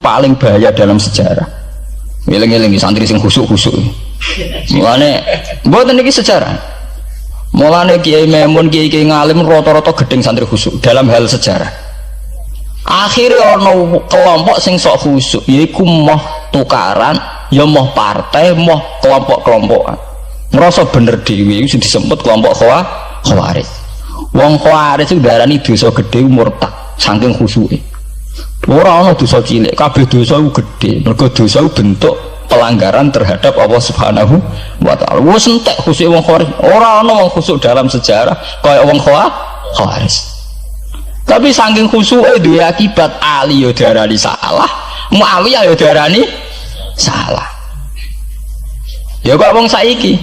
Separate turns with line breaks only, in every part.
paling bahaya dalam sejarah. Ngeling-ngeling santri sing khusuk-khusuk. Mulane mboten iki sejarah. Mulane Kiai Memun, Kiai ngalim rata-rata gedeng santri khusuk dalam hal sejarah. Akhirnya ono kelompok sing sok khusuk, yaiku moh tukaran, ya moh partai, moh kelompok-kelompokan. Ngerasa bener dhewe iku disebut kelompok Khawarij. Wong Khawarij itu darani dosa gedhe murtad saking khusuke. Ora ana dosa cilik, kabeh dosa iku gedhe. Mergo dosa bentuk pelanggaran terhadap Allah Subhanahu wa taala. Wis entek khusuke wong Khawarij. Ora ana wong khusuk dalam sejarah kaya wong Khawarij. Tapi saking khusuke duwe akibat Ali yo darani salah, Muawiyah yo darani salah. Ya kok wong saiki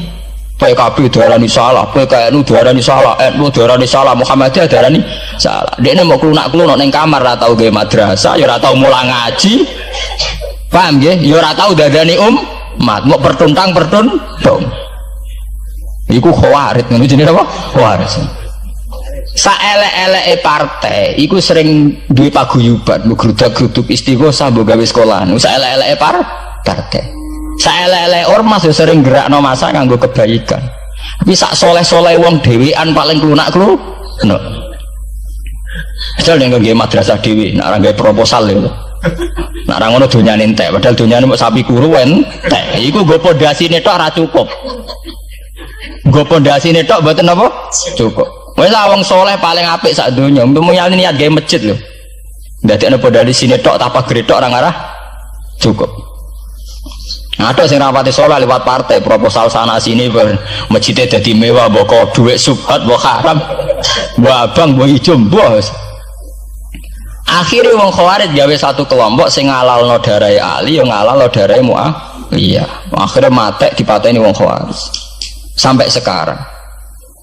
PKB darani salah, PKNU darani salah, NU darani salah, Muhammadiyah darani salah. Dekne mau klunak-klunak ning kamar ora tau gawe madrasah, ya ora tau mulang ngaji. Paham nggih? Ya ora tau dadani umat, mau pertuntang-pertuntung. Iku Khawarij, ngono jenenge apa? Khawarij. Saelek-eleke partai iku sering duwe paguyuban, ngrudak-gruduk istighosah mbok gawe sekolahan. Saelek-eleke partai. Saelek-elek ormas yo sering gerakno masa kanggo kebaikan. Tapi sak soleh-soleh wong dhewean paling klunak-klunak. Asal nek nggih madrasah dhewe, nek ora gawe proposal lho. Nek ora ngono donyane entek, padahal donyane mok sapi kuru entek. Iku nggo pondasine tok ora cukup. Nggo pondasine tok mboten apa? Cukup. Wis wong soleh paling apik sak donya, mulyane niat gawe masjid lho. Ndadekne pondasine tok apa gretok ora ngarah cukup. Ada sing rapati soleh lewat partai proposal sana sini masjidnya jadi mewah bawa duit subhat bawa haram bawa abang bawa hijau bos. Akhirnya wong Khawarij gawe satu kelompok sing ngalalno darai Ali yang ngalalno darai Muawiyah. Akhirnya matek dipateni wong Khawarij sampai sekarang.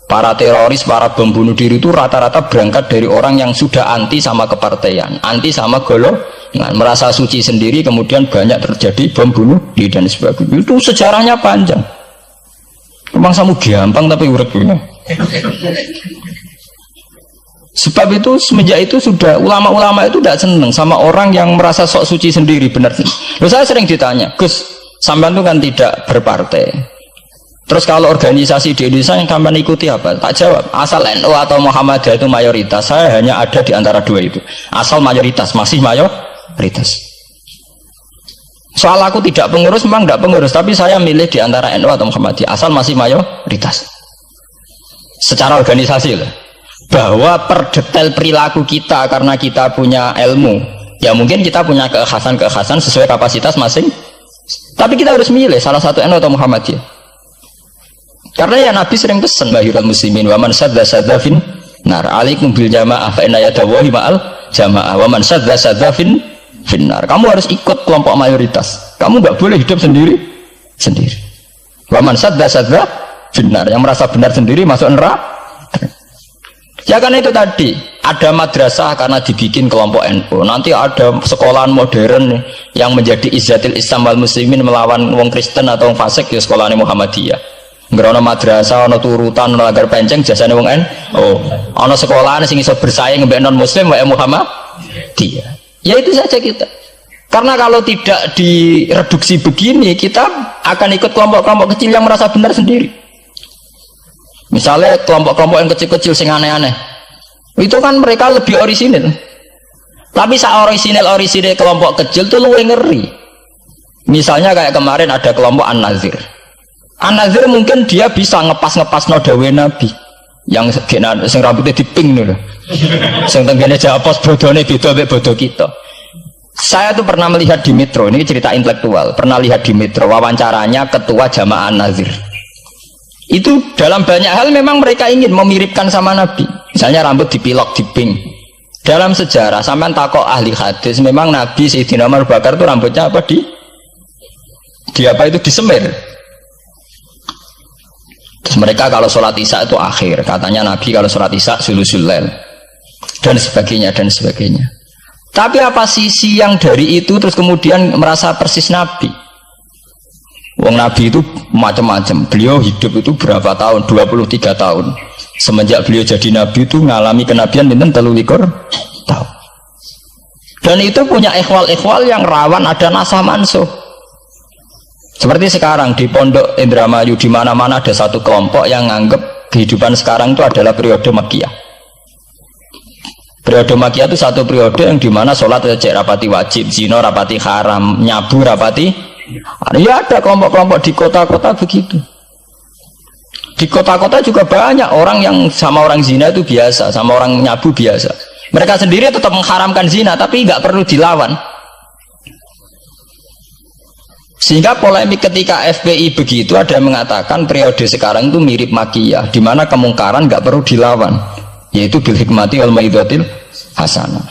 Para teroris, para bom bunuh diri itu rata-rata berangkat dari orang yang sudah anti sama kepartaian, anti sama golongan, merasa suci sendiri, kemudian banyak terjadi bom bunuh diri dan sebagainya. Itu sejarahnya panjang. Memang samu gampang tapi urip-urip. Sebab itu semenjak itu sudah ulama-ulama itu tidak senang sama orang yang merasa sok suci sendiri, benar. Loh, saya sering ditanya, Gus, sampean itu kan tidak berpartai. Terus kalau organisasi di Indonesia yang kamu ikuti apa? Tak jawab. Asal NU atau Muhammadiyah itu mayoritas. Saya hanya ada di antara dua itu. Asal mayoritas, masih mayoritas. Soal aku tidak pengurus, memang tidak pengurus. Tapi saya milih di antara NU atau Muhammadiyah. Asal masih mayoritas. Secara organisasi lah. Bahwa per detail perilaku kita karena kita punya ilmu. Ya mungkin kita punya keekhasan sesuai kapasitas masing. Tapi kita harus milih salah satu NU atau Muhammadiyah. Karena ya Nabi sering pesan bahirul muslimin wa man sadza fin nar alaikum bil jamaah fa inna yadawahi ma'al jamaah wa man sadza fin nar. Kamu harus ikut kelompok mayoritas. Kamu nggak boleh hidup sendiri. Wa man sadza fin nar, yang merasa benar sendiri masuk neraka. Ya kan itu tadi, ada madrasah karena dibikin kelompok NU. Nanti ada sekolahan modern yang menjadi izzatil Islam wal muslimin melawan wong Kristen atau wong fasik, ya sekolahane Muhammadiyah. Ngerono madrasah, ono turutan, ono lagar penceng, jasane wong ono sekolahan sing iso bersaing mbek non muslim wae Muhammadiyah. Ya itu saja kita. Karena kalau tidak direduksi begini, kita akan ikut kelompok-kelompok kecil yang merasa benar sendiri. Misalnya kelompok-kelompok yang kecil-kecil sing aneh-aneh. Itu kan mereka lebih orisinil. Tapi saat orisinil kelompok kecil itu luwih ngeri. Misalnya kayak kemarin ada kelompok An-Nazir. An-Nazir mungkin dia bisa ngepas no dawe Nabi yang sing rambutnya diping nih, sing tenggene japos bodone beda mbek bodo kita. Saya tuh pernah melihat di Metro, ini cerita intelektual, pernah lihat di Metro wawancaranya ketua Jamaah An-Nazir. Itu dalam banyak hal memang mereka ingin memiripkan sama Nabi. Misalnya rambut dipilok diping. Dalam sejarah sampean takok ahli hadis, memang Nabi Sayyidina Umar Bakar itu rambutnya apa di apa itu disemir. Terus mereka kalau sholat isya itu akhir, katanya Nabi kalau sholat isya sulusul lail dan sebagainya. Tapi apa sisi yang dari itu terus kemudian merasa persis Nabi? Wong Nabi itu macam-macam. Beliau hidup itu berapa tahun? 23 tahun. Semenjak beliau jadi Nabi itu ngalami kenabian pinten 23 tahun. Dan itu punya ikhwal-ikhwal yang rawan ada nasah mansuh. Seperti sekarang di Pondok Indramayu, di mana-mana ada satu kelompok yang nganggep kehidupan sekarang itu adalah periode Makkiyah. Periode Makkiyah itu satu periode yang dimana sholat cek rapati wajib, zina rapati haram, nyabu rapati. Ya ada kelompok-kelompok di kota-kota begitu. Di kota-kota juga banyak orang yang sama orang zina itu biasa, sama orang nyabu biasa. Mereka sendiri tetap mengharamkan zina, tapi nggak perlu dilawan. Sehingga polemik ketika FPI begitu, ada yang mengatakan periode sekarang itu mirip Makkiyah, di mana kemungkaran nggak perlu dilawan, yaitu bil hikmati wal maidatil hasanah.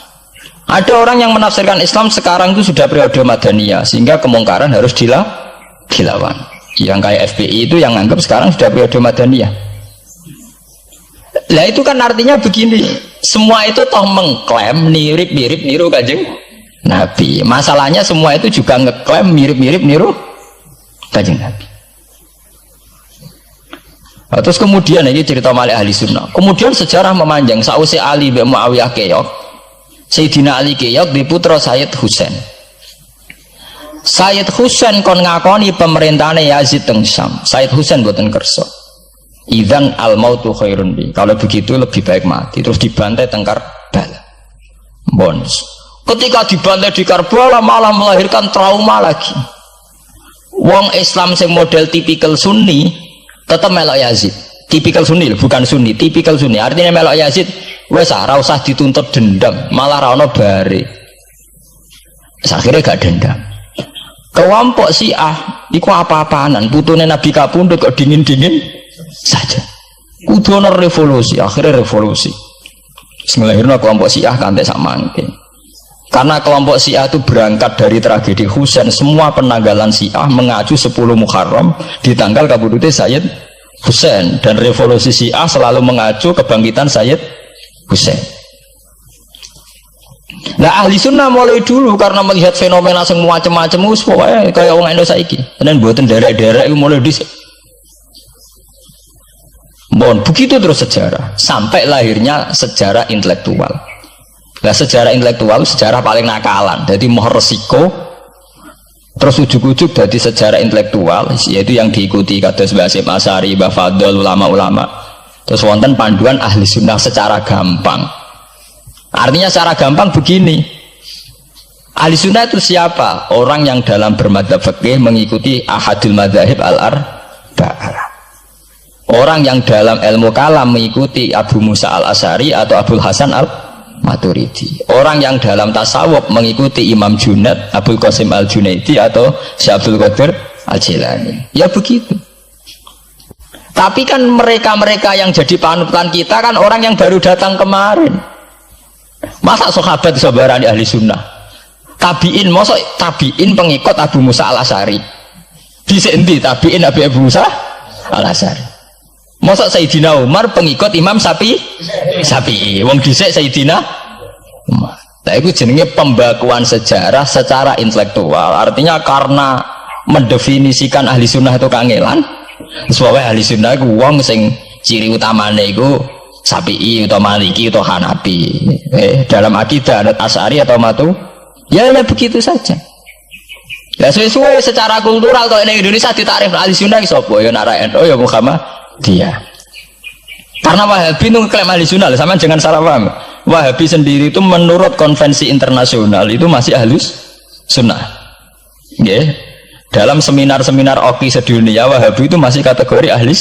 Ada orang yang menafsirkan Islam sekarang itu sudah periode Madaniyah, sehingga kemungkaran harus dilawan. Yang kayak FPI itu yang anggap sekarang sudah periode Madaniyah. Lah itu kan artinya begini, semua itu toh mengklaim mirip-mirip niru Kanjeng Nabi. Masalahnya semua itu juga ngeklaim mirip-mirip niru Kanjeng Nabi. Nah, terus kemudian ini cerita Malik ahli sunnah. Kemudian sejarah memanjang. Sausi Ali bin Muawiyah keok, Sayyidina Ali keok di putra Sayyid Husain. Sayyid Husain kon ngakoni pemerintahane Yazid teng Syam. Sayyid Husain boten kersa. Idzan al mautu khairun bi. Kalau begitu lebih baik mati. Terus dibantai teng Karbala. Bons. Ketika dibantai di Karbala malah melahirkan trauma lagi. Wong Islam sing model tipikal Sunni tetap melok Yazid. Tipikal Sunni bukan Sunni, tipikal Sunni. Artinya melok Yazid wes ora usah dituntut dendam, malah ra ono bare. Akhirnya gak dendam. Kelompok Syiah iku apa-apaanan, putune Nabi kapundhut kok dingin-dingin saja. Kudu ono revolusi, akhirnya revolusi. Ngelahirno kelompok Syiah kanthi sak mangke. Karena kelompok Syiah itu berangkat dari tragedi Husain, semua penanggalan Syiah mengacu 10 Muharram di tanggal kabudute Sayyid Husain, dan revolusi Syiah selalu mengacu kebangkitan Sayyid Husain. Nah ahli sunnah mulai dulu karena melihat fenomena semua macam-macam pokoknya kayak orang Indonesia saiki. Dan buatan derek-derek itu mulai dhisik. Bon, begitu terus sejarah sampai lahirnya sejarah intelektual. Nah sejarah intelektual sejarah paling nakalan. Jadi mau resiko terus ujuk-ujuk dari sejarah intelektual yaitu yang diikuti kados Mbah Hasyim Asy'ari, Mbah Fadl, ulama-ulama. Terus wonten panduan ahli sunnah secara gampang. Artinya secara gampang begini, ahli sunnah itu siapa? Orang yang dalam bermadzhab fikih mengikuti ahadul madzahib al-arba'ah. Orang yang dalam ilmu kalam mengikuti Abu Musa al-Asy'ari atau Abul Hasan al-Maturidi. Orang yang dalam tasawuf mengikuti Imam Junaid, Abul Qasim al-Junaidi atau Syekh Abdul Qadir al-Jilani. Ya begitu. Tapi kan mereka-mereka yang jadi panutan kita kan orang yang baru datang kemarin. Masa sahabat sabarani ahli sunnah? Tabiin, masa tabiin pengikut Abu Musa al-Asy'ari? Dhisik endi tabiin Abu Musa al-Asy'ari? Masa Sayyidina Umar pengikut Imam Syafi'i? Wong dhisik Sayyidina Umar. Nah itu jenenge pembakuan sejarah secara intelektual. Artinya karena mendefinisikan ahli sunnah itu kangelan. Sebabnya ahli sunnah itu wong sing ciri utamanya itu Syafi'i atau Maliki atau Hanafi. Dalam akidah adat Asy'ari atau Matu, ya begitu saja. Ya sesuai secara kultural kalau di Indonesia ditarif ahli sunnah sapa ya NU ya Muhammadiyah. Karena Wahabi itu klaim ahli sunnah, sama jangan salah paham. Wahabi sendiri itu menurut konvensi internasional itu masih ahli sunnah. Nggih. Dalam seminar-seminar OKI sedunia Wahabi itu masih kategori ahli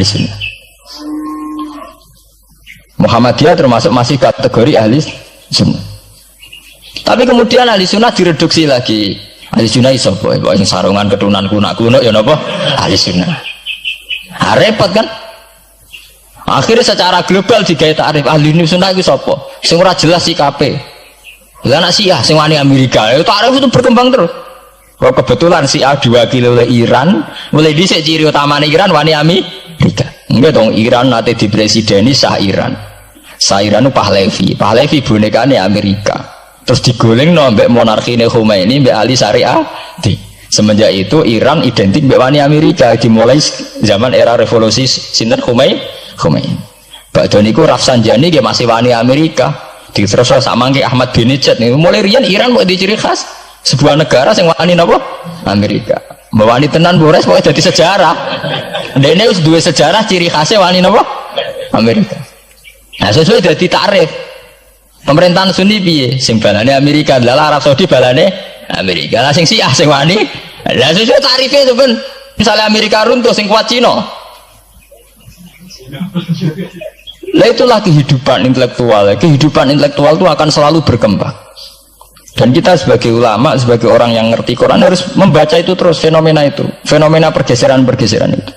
sunnah. Muhammadiyah termasuk masih kategori ahli sunnah. Tapi kemudian ahli sunnah direduksi lagi. Ahli sunnah iso boy, sarungan ketunan kuno ya napa? Ahli sunnah. Repot kan? Akhirnya secara global digawe takrif ahli sunnah itu sapa? Sing ora jelas sikape. Lah anak Syiah sing wani Amerika, takrif itu berkembang terus. Kok kebetulan Syiah diwakili oleh Iran, mulai dhisik ciri utamane Iran wani Amerika. Enggak dong, Iran nanti dipresideni Shah Iran. Shah Iran itu Pahlavi bonekane Amerika. Terus digoleng mbek monarkine Khomeini mbek Ali Syariati. Semenjak itu Iran identik mbek wani Amerika dimulai zaman era revolusi sinten Khomeini. Badhe niku Rafsanjani dia masih wani Amerika. Terus sama ke Ahmad bin Najat nih. Mulai rian Iran mau diciri khas sebuah negara yang wani napa? Amerika. Wani tenan Boris pokoknya jadi sejarah. Dene wis duwe sejarah ciri khasnya wani napa? Amerika. Nah sesuai jadi takrif. Pemerintahan Sunni piye? Sing balane Amerika, lha Arab Saudi balane Amerika. Lah sing Syiah sing wani. Lah sesuai tarifnya itu ben. Misalnya Amerika runtuh sing kuat Cina. Lah itulah kehidupan intelektual. Kehidupan intelektual itu akan selalu berkembang. Dan kita sebagai ulama, sebagai orang yang ngerti Quran harus membaca itu terus, fenomena itu, fenomena pergeseran-pergeseran itu.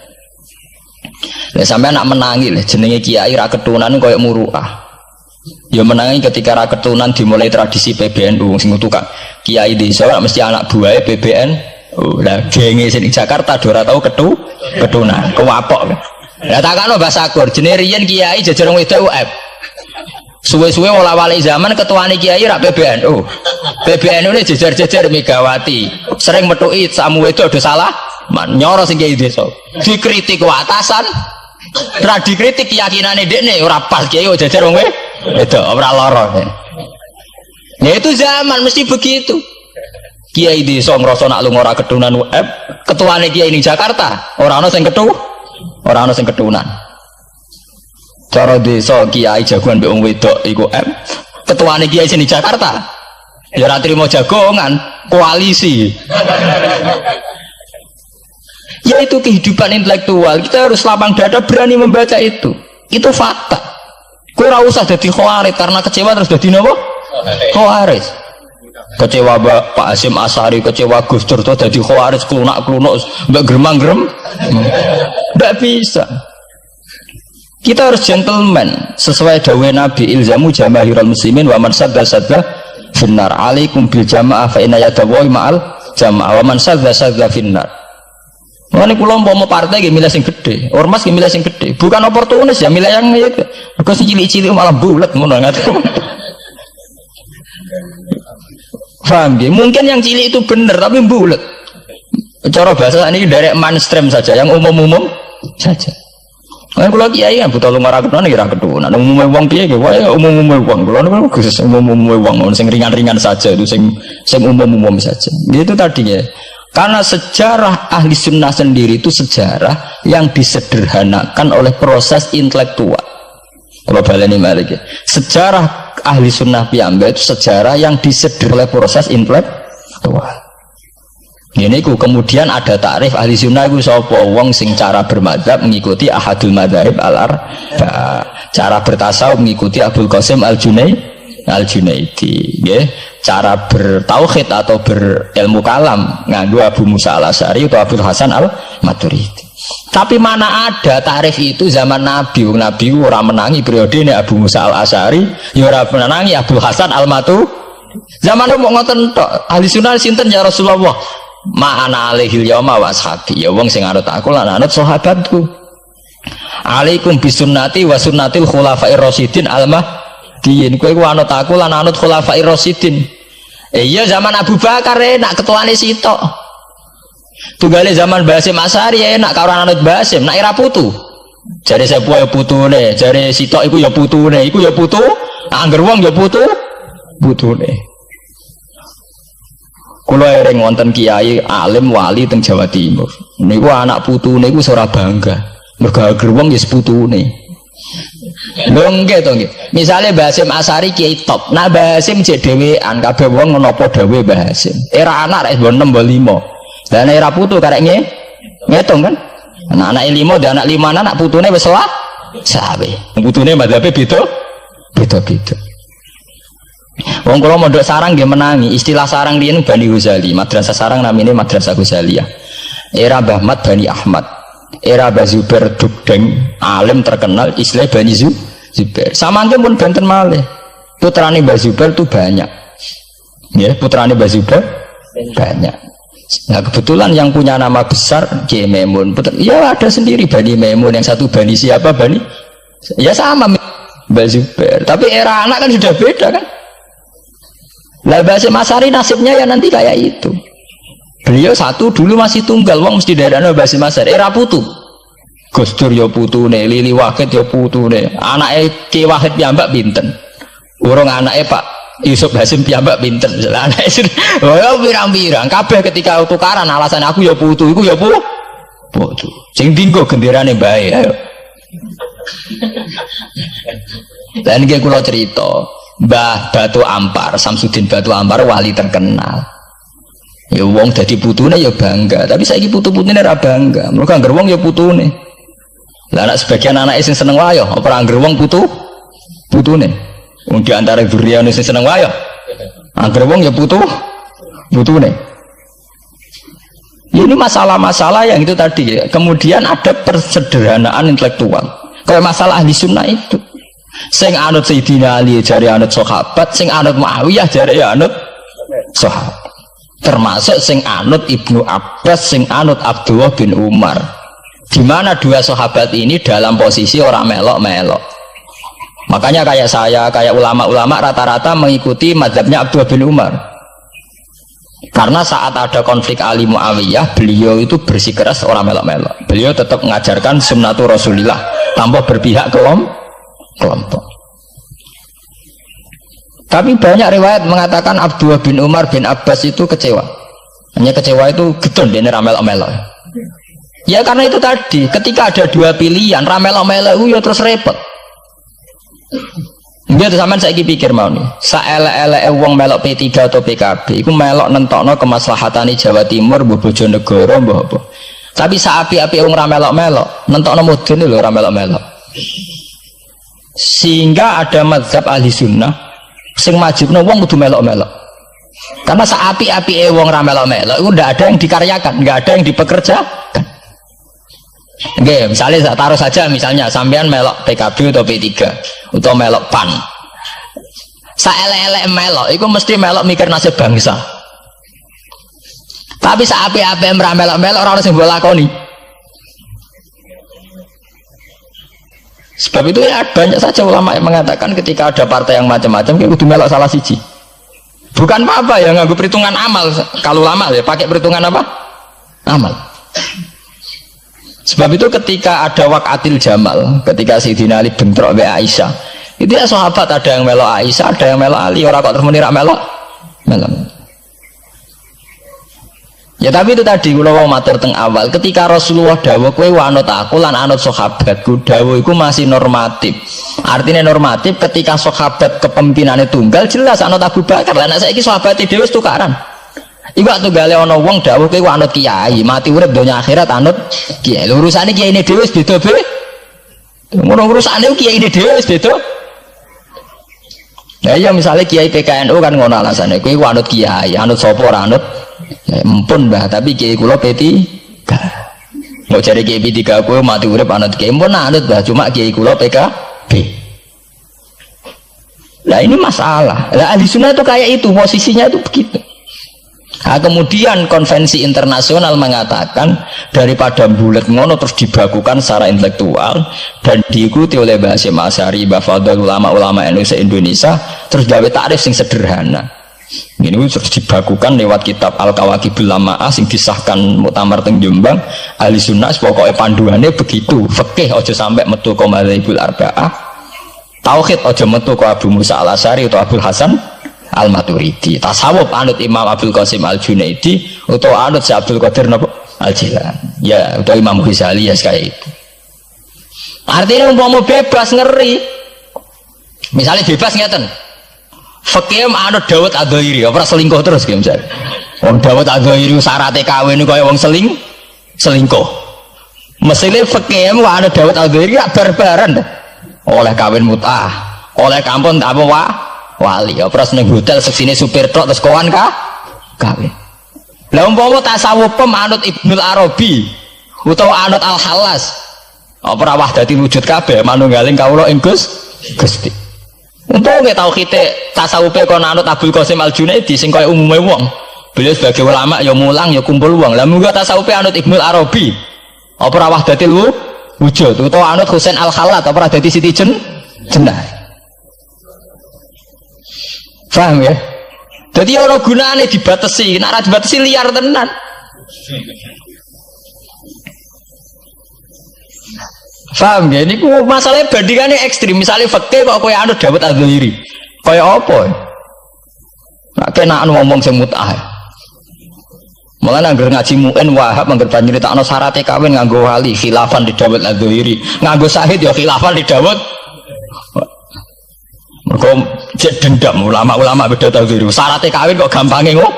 Lah sampai anak menangi lah, jenenge kiai ra ketunan koyo muruah. Ya menangi ketika ra ketunan dimulai tradisi PBNU sing tukang kiai desa mesti anak buahe PBN. Oh, lah genge sing Jakarta ora tau ketunan, kewapok. Lah takano bahasa Agur, jenenge riyen kiai jajar wong wedok UF. Suwe-suwe wala-wali zaman ketuane kiai rak PBNU. PBNU ini jejer-jejer Megawati. Sering metuki samu itu ada salah, nyoro sing kiai desa. Dikritik atasan, ra dikritik keyakinane dekne ora pas kiai jejer wong wedok ora lara. Ya itu zaman mesti begitu. Kiai desa ngrasa nak lunga ora ketunan UF, ketuane kiai ning Jakarta ora ana sing ora ana sing ketunan. Cara desa kiai jagoan mbek wong wedok iku ketuane kiai sing di Jakarta ya ora trimo jagongan koalisi. Ya itu kehidupan intelektual, kita harus lapang dada berani membaca itu fakta. Kowe ora usah dadi khawarij karena kecewa terus dadi napa? Khawarij. Kecewa Pak Hasyim Asy'ari, kecewa Gus Dur terus dadi khawarij klunak-klunuk mbek gremang-grem. Ndak bisa. Kita harus gentleman sesuai dawuh Nabi ilzamu jamaahirul muslimin wa man sadda finnar alaikum bil jamaah fa inna yadawu ma'al jamaah wa man sadda finnar. Mane kula umpama partai nggih milih sing gedhe, ormas nggih milih sing gedhe, bukan oportunis ya milih yang itu. Mergo sing cilik-cilik malah bulet ngono ngaten. Paham nggih? Mungkin yang cilik itu bener tapi bulet. Cara bahasa ini direct mainstream saja, yang umum-umum saja. Kan kula kiai kan buta lunga ra ketunan ya ra ketunan. Umume wong piye nggih wae umume wong. Kula niku khusus umume wong sing ringan-ringan saja itu sing umum-umum saja. Itu tadi ya. Karena sejarah ahli sunnah sendiri itu sejarah yang disederhanakan oleh proses intelektual. Kalau baleni malik ya. Sejarah ahli sunnah piyambak itu sejarah yang disederhanakan oleh proses intelektual. Ini kemudian ada takrif ahli sunnah itu sapa wong sing cara bermadzhab mengikuti ahadul madzhab al-arba, cara bertasawuf mengikuti Abdul Qasim al-Junaidi, nggih. Cara bertauhid atau berilmu kalam nganggo Abu Musa al-Asy'ari atau Abdul Hasan al-Maturidi. Tapi mana ada takrif itu zaman Nabi? Nabi ora menangi periode ini Abu Musa al-Asy'ari, ya ora menangi Abdul Hasan al-Maturidi. Zaman mau ngoten tok, ahli sunnah sinten ya Rasulullah? Ma'ana alaihil yauma wa ashabi, ya wong sing anut aku lan anut sahabatku. Alaikum bisunnati wa sunnatil khulafair rasyidin al-mahdiyyin. Kowe ku anut aku lan anut khulafair rasyidin. Iya zaman Abu Bakar enak ketuane sitok. Tunggale zaman Basim Asy'ari enak karo anut Basim, nak ira putu. Jare sepuh ya putune, jare sitok iku ya putune, iku ya putu. Angger wong ya putune. Kula ering wonten kiai alim wali teng Jawa Timur. Niku anak putune iku ora bangga. Mergo gerwong ya seputune. Lho nggih to nggih. Misale Basim Asy'ari kiai top. Nah Basim jek dhewean kabeh wong menapa dawuh Basim. Era anak rek 6 mbok 5. Lah nek era putu karek ngitung kan. Anak 5 dan anak 5 anak putune wis sawe. Putune madhabe beda-beda. Wong kula mondok sarang nggih menangi, istilah sarang riyen Bani Ghazali, madrasah sarang namine madrasah Ghazaliyah. Era Mbah Mat Bani Ahmad, era Mbah Zubair Dugdeng, alim terkenal istilah Bani Zubair. Samangke pun benten malih. Putrane Mbah Zubair itu banyak. Ya, putrane Mbah Zubair banyak. Nah, kebetulan yang punya nama besar Kiai Maimun. Ya ada sendiri Bani Maimun, yang satu Bani siapa Bani? Ya sama Mbah Zubair. Tapi era anak kan sudah beda kan? Lah Basim Asy'ari nasibnya ya nanti kayak itu. Beliau satu dulu masih tunggal, wong mesti darane Basim Asy'ari era putu. Gus Dur ya putune, Lili Wahid ya putune. Anake Ki Wahid piyambak pinten? Urung anake Pak Yusuf Hasim piyambak pinten misalnya anake oh pirang-pirang kabeh ketika tukaran alasan aku ya putu iku ya putu sing dinggo genderane bae ayo. Dan iki kula cerita Mbah Batu Ampar Samsudin Batu Ampar wali terkenal ya wong dadi putune ya bangga tapi saiki putu-putune ora bangga mergo anggar wong ya putune lah anak sebagian anak sing seneng wayo apa anggar wong putune wong di antara duriyane sing seneng wayo anggar wong ya putune ini masalah-masalah yang itu tadi ya. Kemudian ada persederhanaan intelektual kayak masalah ahli sunnah itu sing anut Sayyidina Ali jare anut sahabat sing anut Muawiyah jare anut sahabat termasuk sing anut Ibnu Abbas sing anut Abdullah bin Umar di mana dua sahabat ini dalam posisi orang melok-melok makanya kayak saya kayak ulama-ulama rata-rata mengikuti mazhabnya Abdullah bin Umar karena saat ada konflik Ali Muawiyah beliau itu bersikeras orang melok-melok beliau tetap mengajarkan sunnatul Rasulillah tanpa berpihak kelompok. Tapi banyak riwayat mengatakan Abdullah bin Umar bin Abbas itu kecewa. Hanya kecewa itu gedon dia ramel-ramel. Ya karena itu tadi, ketika ada dua pilihan ramel-ramel ya terus repot. Dia tuh sampean saiki pikir mau nih, saelek-eleke wong melok P3 atau PKB, iku melok nentokno kemaslahatane Jawa Timur, mbah Bojonegoro, mbah apa. Tapi saapi-api wong ramelok-melok, nentokno mudun lho ramelok-melok. Sehingga ada mazhab ahli sunnah sing majibno wong kudu melok-melok karena saapi-api wong ra melok-melok itu ndak ada yang dikaryakan nggak ada yang dipekerjakan. Oke, misalnya taruh saja misalnya sampean melok PKB atau P3 atau melok PAN saelek-elek melok itu mesti melok mikir nasib bangsa tapi saapi-api ra melok-melok ora sing mbok lakoni. Sebab itu ya banyak saja ulama yang mengatakan ketika ada partai yang macam-macam kayak kudu melok salah siji. Bukan apa-apa ya nganggo perhitungan amal kalau ulama ya pakai perhitungan apa? Amal. Sebab itu ketika ada waqatil Jamal, ketika Sayyidina Ali bentrok be Aisyah, itu ya sahabat ada yang melok Aisyah, ada yang melok Ali, ora kok terus muni ra melok. Ya tapi itu tadi kula wau matur teng awal ketika Rasulullah dawuh kowe anut aku lan anut sahabatku dawuh iku masih normatif. Artinya normatif ketika sahabat kepemimpinannya tunggal jelas anut Abu Bakar. Lah nek saiki sahabate dhewe wis tukaran. Iku tunggale ana wong dawuh kowe anut kiai, mati urip donya akhirat anut kiai. Lho urusane kiyaine dhewe wis beda be. Ngono urusane kiyaine dhewe wis beda. Lah iya misalnya kiai PKNU kan ngono alasane kowe anut kiai, anut sapa ora anut ya, empun mbah tapi kiai kula P3 mau cari kiai P3 aku mati urip anut kiai empun anut mbah cuma kiai kula PKB. Lah ini masalah lah ahli sunnah itu kayak itu posisinya itu begitu. Nah, kemudian konvensi internasional mengatakan daripada bulat ngono terus dibakukan secara intelektual dan diikuti oleh Mbah Hasyim Asy'ari, Mbah Fadl, ulama-ulama Indonesia terus gawe takrif sing sederhana. Ini terus dibakukan lewat kitab Al-Kawakibul Lama'ah sing disahkan Muktamar teng Jombang. Ahli sunnah pokoknya panduannya begitu. Fikih aja sampai metu ka madzhabul arba'ah. Tauhid aja metu ka Abu Musa Al-Asy'ari atau Abdul Hasan Al-Maturidi. Tasawuf anut Imam Abdul Qasim Al-Junaidi atau anut si Abdul Qadir Al-Jilani. Ya, atau Imam Ghazali ya kayak itu. Artinya umpama bebas ngeri. Misalnya bebas ngeten. Fikih anut Dawud Adzairi, ora selingkuh terus ki misalnya. Wong Dawud Adzairi syaratnya kawin kaya wong selingkuh. Mesine fikih anut Dawud Adzairi gak barbaran. Oleh kawin mut'ah, oleh kampung apa wali. Ora seneng hotel seksine supir tok terus kawan kawin. Lah umpama tasawuf anut Ibnul Arabi utawa anut Al-Halas. Apa ora wahdati wujud kabeh manunggaling kawula ing Gusti. Untuk nggak tahu kita tasawufnya kon anut Abdul Qasim Al-Junaidi sing kaya umume wong. Beliau sebagai ulama ya mulang ya kumpul wong. Lah muga tasawufnya anut Ibnul Arabi. Apa ora wahdatil wujud utawa anut Husain Al-Khalat apa ora dadi Siti Jenar. Paham ya? Jadi ora gunane dibatasi, nek ora dibatasi liar tenan. Paham ya? Ini masalahnya bandingannya ekstrim. Misalnya fakih kok kowe anut Dawud Adzairi, Kaya apa? Nak kena ngomong sing mut'ah. Malah anggar ngaji mu'in Wahab anggar nyeritakno syaratnya kawin nganggo wali khilafan di Dawud al-Dhuhiri, nganggo syahid ya khilafan di Dawud. Mergo cek dendam ulama-ulama beda Dhuhiri. Syaratnya kawin kok gampangnya kok.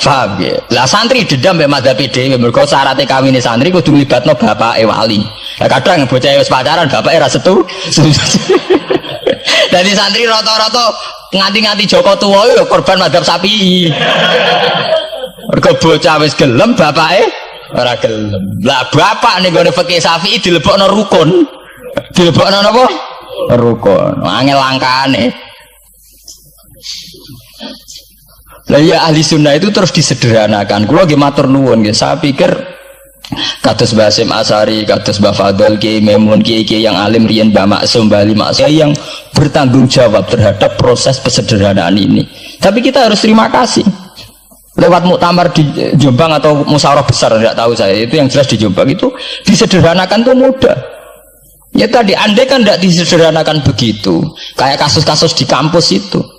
Paham ya? Lah santri dendam mbek madzhab dhewe mergo syaratnya kawine santri kudu libatno bapake wali. Lah kadang bocah wis pacaran bapake ra setu. Dadi santri rata-rata nganti-nganti Joko tuwa ya korban madzhab sapi. Mergo bocah wis gelem bapake ora gelem. Lah bapak ning gone fikih Syafi'i dilebokno rukun. Dilebokno napa? Rukun. Angel langkane. Lah ya ahli sunnah itu terus disederhanakan. Kula nggih matur nuwun nggih. Saya pikir kados Mbah Hasyim Asy'ari, kados Mbah Fadl, Kiai Maimun, kiai-kiai yang alim riyen Mbah Maksum, Mbah Ali Maksum yang bertanggung jawab terhadap proses kesederhanaan ini. Tapi kita harus terima kasih. Lewat muktamar di Jombang atau musyawarah besar tidak tahu saya, itu yang jelas di Jombang itu disederhanakan tuh mudah. Ya tadi andai kan tidak disederhanakan begitu, kayak kasus-kasus di kampus itu.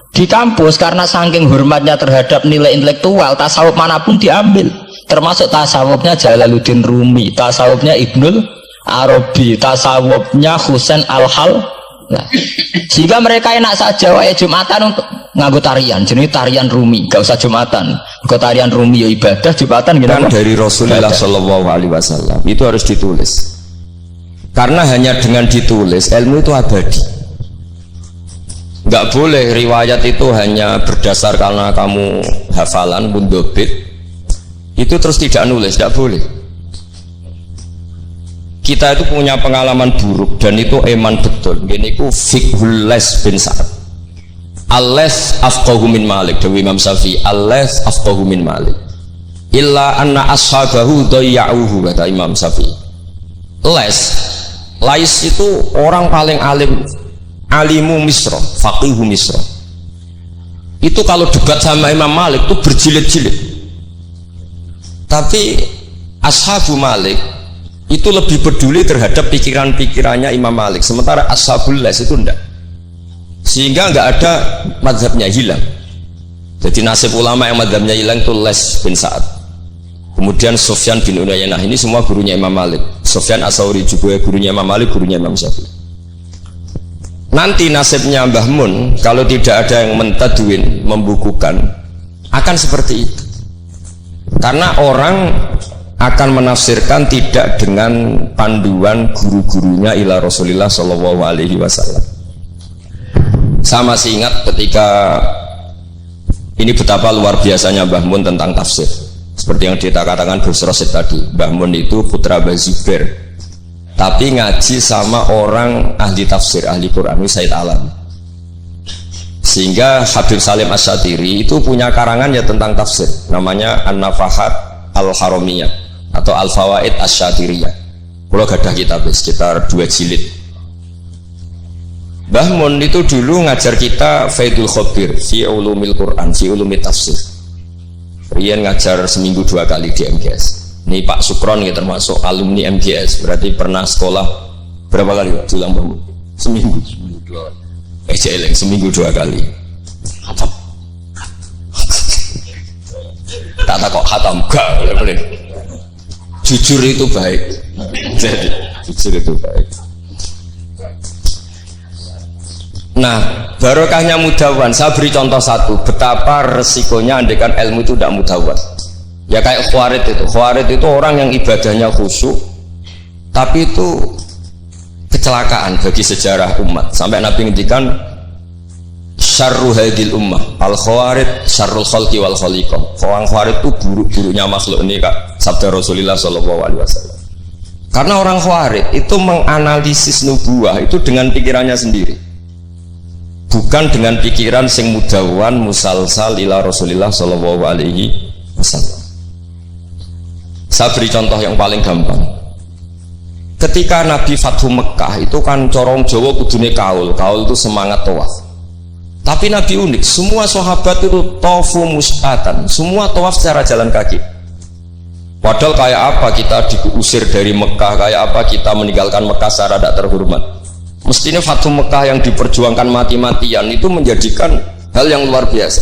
Di kampus karena saking hormatnya terhadap nilai intelektual, tasawuf manapun diambil, termasuk tasawufnya Jalaluddin Rumi, tasawufnya Ibnul Arabi, tasawufnya Husain Al-Hal. Nah, sehingga mereka enak saja wae Jumatan untuk nganggo tarian, jenis tarian Rumi, gak usah Jumatan. Kalau tarian Rumi ya ibadah, Jumatan gimana?
Dari Rasulullah Shallallahu Alaihi Wasallam itu harus ditulis, karena hanya dengan ditulis ilmu itu abadi. Nggak boleh riwayat itu hanya berdasar karena kamu hafalan mundobit itu terus tidak nulis, tidak boleh. Kita itu punya pengalaman buruk dan itu eman betul. Gini ku fiqhul Les bin Sa'ad. Al-Les afqahu min Malik, Dewi Imam Syafi'i. Al-Les afqahu min Malik. Illa anna ashabahu dayya'uhu, kata Imam Syafi'i. Lais itu orang paling alim. Alimu Misra, faqihu Misra. Itu kalau debat sama Imam Malik itu berjilid-jilid. Tapi ashabu Malik itu lebih peduli terhadap pikiran-pikirannya Imam Malik, sementara ashabul Les itu enggak. Sehingga enggak ada mazhabnya hilang. Jadi nasib ulama yang mazhabnya hilang itu Les bin Sa'ad. Kemudian Sufyan bin Uyainah, ini semua gurunya Imam Malik. Sufyan As-Tsauri juga gurunya Imam Malik, gurunya Imam Syafi'i. Nanti nasibnya Mbah Mun kalau tidak ada yang mentadwin, membukukan, akan seperti itu. Karena orang akan menafsirkan tidak dengan panduan guru-gurunya ila Rasulullah Shallallahu Alaihi Wasallam. Saya masih ingat ketika ini betapa luar biasanya Mbah Mun tentang tafsir. Seperti yang dikatakan Gus Rosid tadi, Mbah Mun itu putra Mbah Zubair, tapi ngaji sama orang ahli tafsir, ahli Quran, Said Alam. Sehingga Habib Salim Asy-Syatiri itu punya karangan ya tentang tafsir, namanya An-Nafahat Al-Haramiyah atau Al-Fawaid Asy-Syatiriyah. Kalau gadah kitab sekitar 2 jilid. Mbah Mun itu dulu ngajar kita Faidul Khobir fi ulumil Quran, fi ulumit tafsir. Rian ngajar seminggu 2 kali di MGS. Ini Pak Sukron ya termasuk alumni MGS, berarti pernah sekolah berapa kali diulang Mbah Mun? Seminggu 2 kali. Seminggu 2 kali. Hatam. Tak kok hatam gak boleh. Jujur itu baik. Jadi jujur itu baik. Nah, barokahnya mudawan. Saya beri contoh satu, betapa resikonya andaikan ilmu itu tidak mudawan. Ya kayak Khawarij itu orang yang ibadahnya khusyuk, tapi itu kecelakaan bagi sejarah umat. Sampai Nabi ngendikan syarru hadil ummah al Khawarij syarrul khalqi wal khaliqah. Orang Khawarij itu buruk-buruknya makhluk, ini Kak sabda Rasulullah Shallallahu Alaihi Wasallam. Karena orang Khawarij itu menganalisis nubuah itu dengan pikirannya sendiri, bukan dengan pikiran sing mudawan musalsal ila Rasulullah Shallallahu Alaihi Wasallam. Saya beri contoh yang paling gampang. Ketika Nabi Fathu Mekah itu kan corong Jawa kudune kaul itu semangat tawaf. Tapi Nabi unik, semua sahabat itu tawafu mus'atan, semua tawaf secara jalan kaki. Padahal kayak apa kita diusir dari Mekah, kayak apa kita meninggalkan Mekah secara tidak terhormat. Mestinya Fatu Mekah yang diperjuangkan mati-matian itu menjadikan hal yang luar biasa.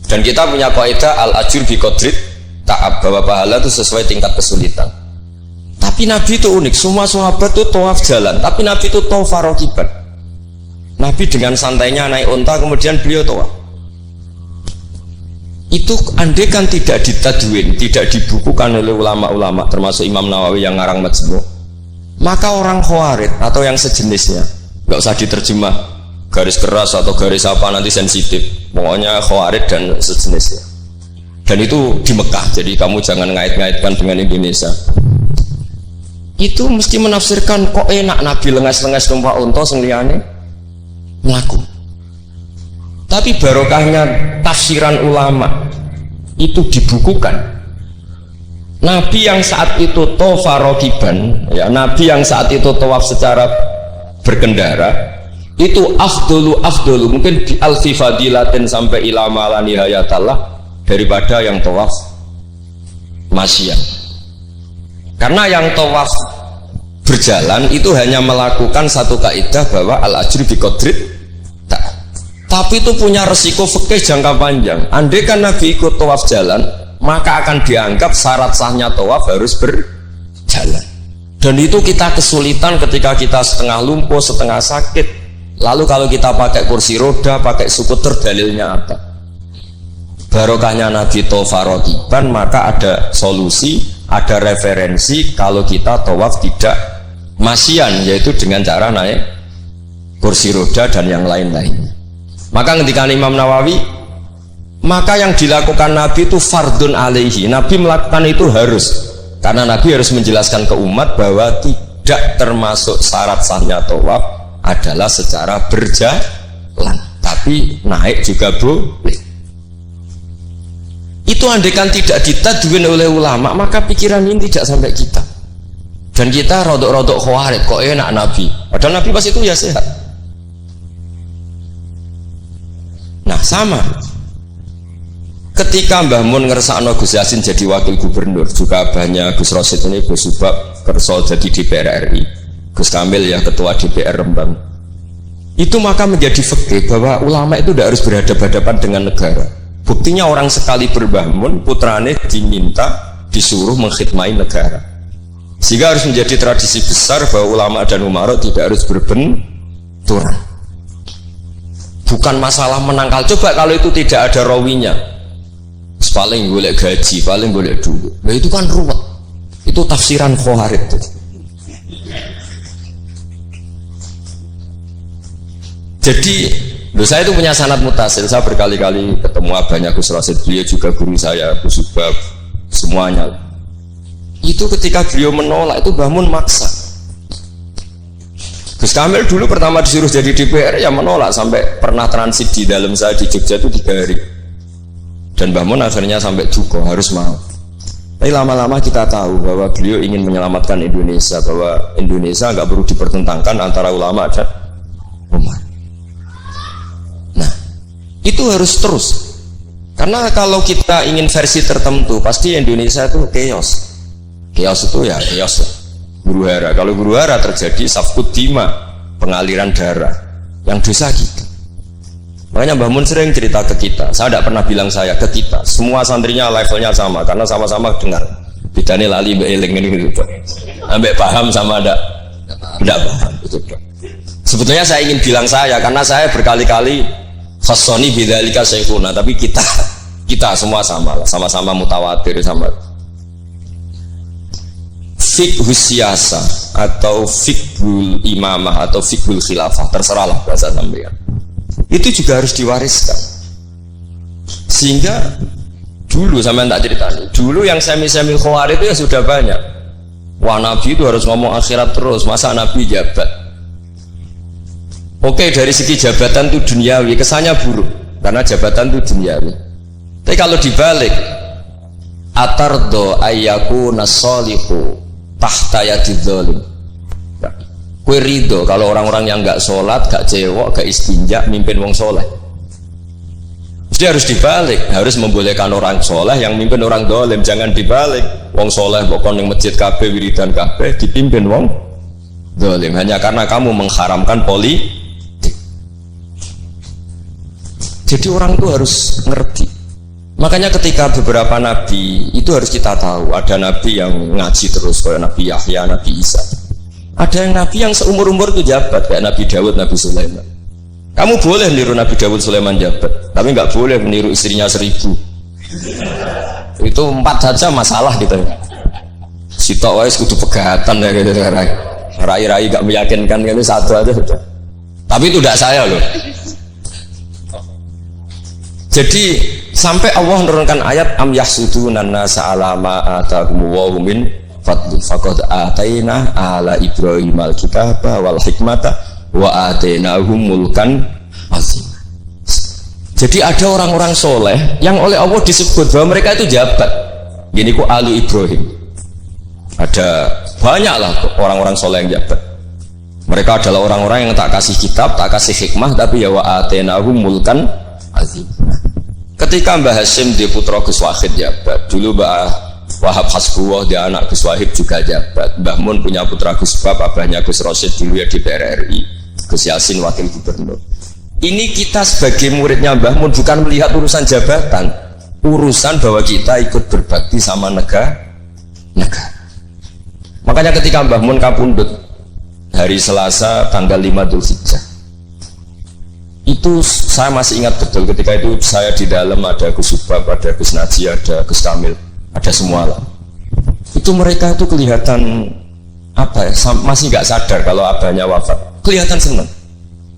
Dan kita punya kaidah al-ajur bi qadrit ta'ab, bahwa pahala itu sesuai tingkat kesulitan. Tapi Nabi itu unik, semua sahabat itu tawaf jalan, tapi Nabi itu tawaf rakiban. Nabi dengan santainya naik unta, kemudian beliau tawaf. Itu andai kan tidak ditadwin, tidak dibukukan oleh ulama-ulama, termasuk Imam Nawawi yang ngarang Majmu', maka orang Khawarij atau yang sejenisnya, nggak usah diterjemah garis keras atau garis apa nanti sensitif, pokoknya Khawarij dan sejenisnya. Dan itu di Mekah, jadi kamu jangan ngait-ngaitkan dengan Indonesia. Itu mesti menafsirkan kok enak Nabi lengas-lengas numpak unta sing liyane mlaku. Tapi barokahnya tafsiran ulama itu dibukukan. Nabi yang saat itu tawaf rakiban, ya, Nabi yang saat itu tawaf secara berkendara, itu afdolu mungkin di alfi fadilatin sampai ila mala nihayatallah daripada yang tawaf masyian. Karena yang tawaf berjalan itu hanya melakukan satu kaidah bahwa al ajri bi qadrit, tapi itu punya resiko fikih jangka panjang. Andai kan Nabi ikut tawaf jalan, maka akan dianggap syarat sahnya tawaf harus berjalan. Dan itu kita kesulitan ketika kita setengah lumpuh, setengah sakit. Lalu kalau kita pakai kursi roda, pakai skuter, dalilnya apa? Barokahnya Nabi tawaf rakiban, maka ada solusi, ada referensi kalau kita tawaf tidak masyian, yaitu dengan cara naik kursi roda dan yang lain-lainnya. Maka ketika Imam Nawawi, maka yang dilakukan Nabi itu fardun alaihi, Nabi melakukan itu harus, karena Nabi harus menjelaskan ke umat bahwa tidak termasuk syarat sahnya tawaf adalah secara berjalan, tapi naik juga boleh. Itu andaikan tidak ditadwin oleh ulama, maka pikiran ini tidak sampai kita. Dan kita rodok-rodok Khawarij, kok enak Nabi, padahal Nabi pas itu ya sehat. Nah sama, ketika Mbah Mun ngersakno Gus Yasin jadi wakil gubernur, juga abahnya Gus Rosid ini Gus Subab kerso jadi DPR RI, Gus Kamil ya ketua DPR Rembang. Itu maka menjadi fikih bahwa ulama itu tidak harus berhadapan-hadapan dengan negara. Buktinya orang sekali Mbah Mun, putrane diminta disuruh mengkhidmati negara. Sehingga harus menjadi tradisi besar bahwa ulama dan umara tidak harus berbenturan. Bukan masalah menangkal. Coba kalau itu tidak ada rawinya, paling golek gaji, paling golek duit, nah itu kan ruwet. Itu tafsiran Khawarij. Jadi saya itu punya sanad mutasil. Saya berkali-kali ketemu abahnya Gus Rosid, beliau juga guru saya, Gus Subab, semuanya. Itu ketika beliau menolak, itu Mbah Mun maksa. Gus Kamil dulu pertama disuruh jadi DPR ya menolak, sampai pernah transit di dalam saya di Jogja itu 3 hari. Dan Mbah Mun akhirnya sampai duka harus mau. Tapi lama-lama kita tahu bahwa beliau ingin menyelamatkan Indonesia, bahwa Indonesia nggak perlu dipertentangkan antara ulama dan umat. Nah, itu harus terus. Karena kalau kita ingin versi tertentu, pasti Indonesia itu chaos. Chaos itu ya chaos. Huru hara. Kalau huru hara terjadi safkut dima, pengaliran darah, yang dosa kita. Makanya Mbah Mun sering cerita ke kita. Saya tidak pernah bilang saya ke kita. Semua santrinya levelnya sama, karena sama-sama dengar. Bidane lali mbak eling ini gitu. Ambek paham sama tidak paham. Sebetulnya saya ingin bilang saya, karena saya berkali-kali khasoni bidzalika syekhuna, tapi kita semua sama lah, sama-sama mutawatir sama. Fiqhus siyasa atau fiqhul imamah atau fiqhul khilafah, terserahlah bahasa sampean. Itu juga harus diwariskan. Sehingga dulu sampean tak ceritani, dulu yang semi-semi Khawarij itu ya sudah banyak. Wah Nabi itu harus ngomong akhirat terus, masa Nabi jabat. Oke, dari segi jabatan itu duniawi, kesannya buruk karena jabatan itu duniawi. Tapi kalau dibalik, atardo ayyaku nasolihu tahta yadidz zalim. Kue ridho kalau orang-orang yang nggak sholat, nggak cewek, nggak istinja mimpin wong soleh. Jadi harus dibalik, harus membolehkan orang soleh yang mimpin orang dolim. Jangan dibalik, wong soleh pokoknya yang masjid kabeh wiridan kabeh dipimpin wong zalim, hanya karena kamu mengharamkan politik. Jadi orang itu harus ngerti. Makanya ketika beberapa nabi itu harus kita tahu, ada nabi yang ngaji terus kayak Nabi Yahya, Nabi Isa. Ada yang nabi yang seumur-umur itu jabat kayak Nabi Dawud, Nabi Sulaiman. Kamu boleh niru Nabi Dawud, Sulaiman jabat, tapi nggak boleh meniru istrinya 1000. Itu 4 saja masalah gitu. Sitok wais kudu pegatan ya gitu. Rai-rai gak meyakinkan kan, satu aja sudah. Tapi itu tidak saya loh. Jadi sampai Allah menurunkan ayat am yahsudunan nasa ala ma atakum wa min fadli faqad ataina ala ibrahim alkitaba wal hikmata wa atainahum mulkan azim. Jadi ada orang-orang soleh yang oleh Allah disebut bahwa mereka itu jabat. Gini ku alu Ibrahim. Ada banyaklah orang-orang soleh yang jabat. Mereka adalah orang-orang yang tak kasih kitab, tak kasih hikmah, tapi ya wa atainahum mulkan azim. Ketika Mbah Hasyim dia putra Gus Wahid jabat, dulu Mbah Wahab Hasbuwah dia anak Gus Wahid juga jabat, Mbah Mun punya putra Gus Bab, abahnya Gus Rosyid dulu ya di PRRI, Gus Yasin wakil gubernur. Ini kita sebagai muridnya Mbah Mun bukan melihat urusan jabatan, urusan bahwa kita ikut berbakti sama negara. Makanya ketika Mbah Mun kapundhut hari Selasa tanggal 5 Dzulhijjah, itu saya masih ingat betul. Ketika itu saya di dalam ada Gus Subab, ada Gus Naji, ada Gus Kamil, ada semua lah. Itu mereka itu kelihatan apa ya, masih nggak sadar kalau abahnya wafat. Kelihatan senang.